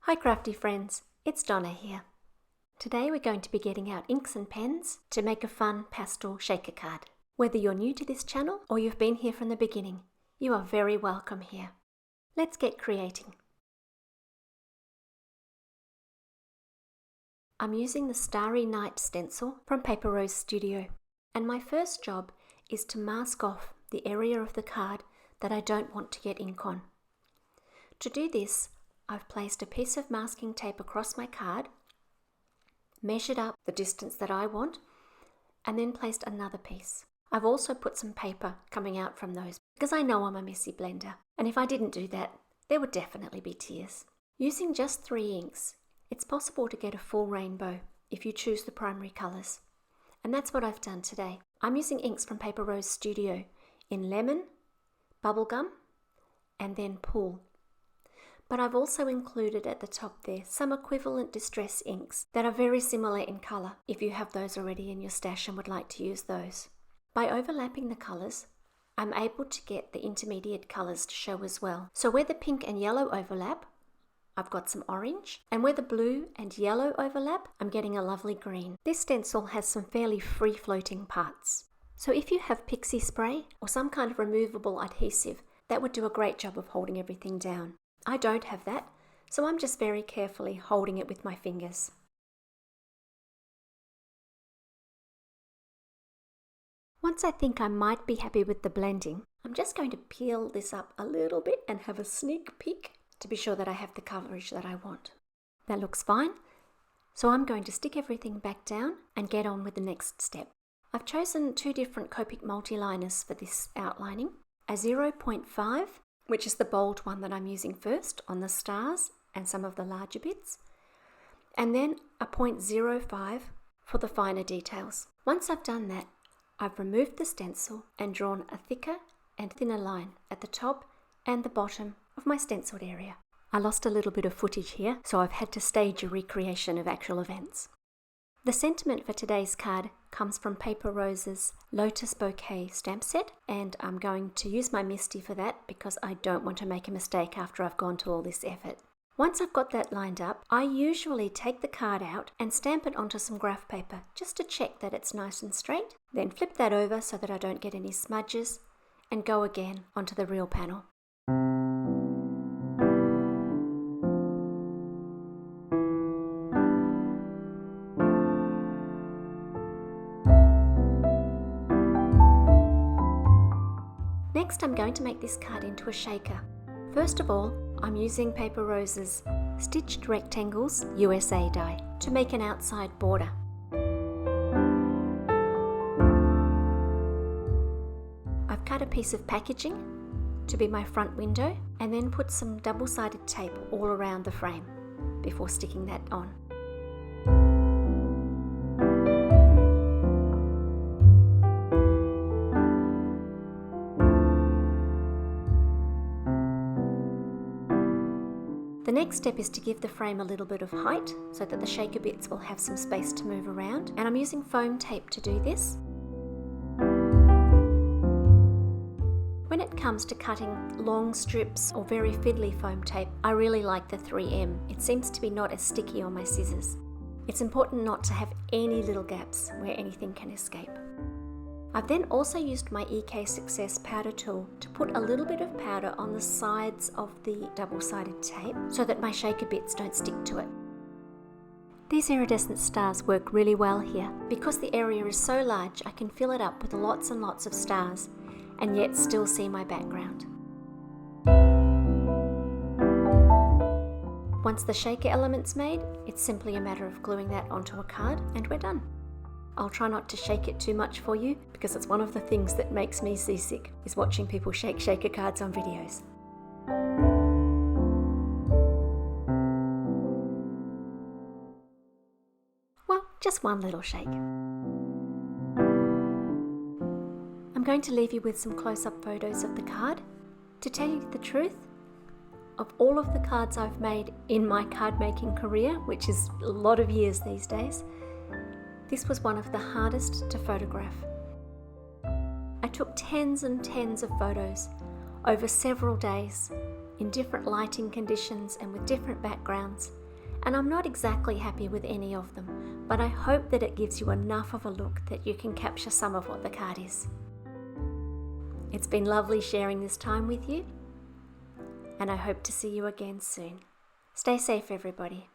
Hi crafty friends, it's Donna here. Today we're going to be getting out inks and pens to make a fun pastel shaker card. Whether you're new to this channel or you've been here from the beginning, you are very welcome here. Let's get creating. I'm using the Starry Night stencil from Paper Rose Studio, and my first job is to mask off the area of the card that I don't want to get ink on. To do this, I've placed a piece of masking tape across my card, measured up the distance that I want, and then placed another piece. I've also put some paper coming out from those because I know I'm a messy blender, and if I didn't do that, there would definitely be tears. Using just 3 inks, it's possible to get a full rainbow if you choose the primary colours. And that's what I've done today. I'm using inks from Paper Rose Studio in Lemon, Bubblegum, and then Pool. But I've also included at the top there some equivalent distress inks that are very similar in colour if you have those already in your stash and would like to use those. By overlapping the colours, I'm able to get the intermediate colours to show as well. So where the pink and yellow overlap, I've got some orange, and where the blue and yellow overlap, I'm getting a lovely green. This stencil has some fairly free-floating parts. So if you have pixie spray or some kind of removable adhesive, that would do a great job of holding everything down. I don't have that, so I'm just very carefully holding it with my fingers. Once I think I might be happy with the blending, I'm just going to peel this up a little bit and have a sneak peek to be sure that I have the coverage that I want. That looks fine, so I'm going to stick everything back down and get on with the next step. I've chosen 2 different Copic multi-liners for this outlining, a 0.5, which is the bold one that I'm using first on the stars and some of the larger bits, and then a 0.05 for the finer details. Once I've done that, I've removed the stencil and drawn a thicker and thinner line at the top and the bottom of my stenciled area. I lost a little bit of footage here, so I've had to stage a recreation of actual events. The sentiment for today's card comes from Paper Rose's Lotus Bouquet stamp set, and I'm going to use my Misty for that because I don't want to make a mistake after I've gone to all this effort. Once I've got that lined up, I usually take the card out and stamp it onto some graph paper just to check that it's nice and straight, then flip that over so that I don't get any smudges, and go again onto the real panel. Next, I'm going to make this card into a shaker. First of all, I'm using Paper Rose's Stitched Rectangles USA die to make an outside border. I've cut a piece of packaging to be my front window and then put some double-sided tape all around the frame before sticking that on. The next step is to give the frame a little bit of height so that the shaker bits will have some space to move around, and I'm using foam tape to do this. When it comes to cutting long strips or very fiddly foam tape, I really like the 3M. It seems to be not as sticky on my scissors. It's important not to have any little gaps where anything can escape. I've then also used my EK Success powder tool to put a little bit of powder on the sides of the double-sided tape so that my shaker bits don't stick to it. These iridescent stars work really well here. Because the area is so large, I can fill it up with lots and lots of stars and yet still see my background. Once the shaker element's made, it's simply a matter of gluing that onto a card and we're done. I'll try not to shake it too much for you because it's one of the things that makes me seasick, is watching people shake shaker cards on videos. Well, just one little shake. I'm going to leave you with some close-up photos of the card. To tell you the truth, of all of the cards I've made in my card making career, which is a lot of years these days, this was one of the hardest to photograph. I took tens and tens of photos over several days in different lighting conditions and with different backgrounds, and I'm not exactly happy with any of them, but I hope that it gives you enough of a look that you can capture some of what the card is. It's been lovely sharing this time with you, and I hope to see you again soon. Stay safe, everybody.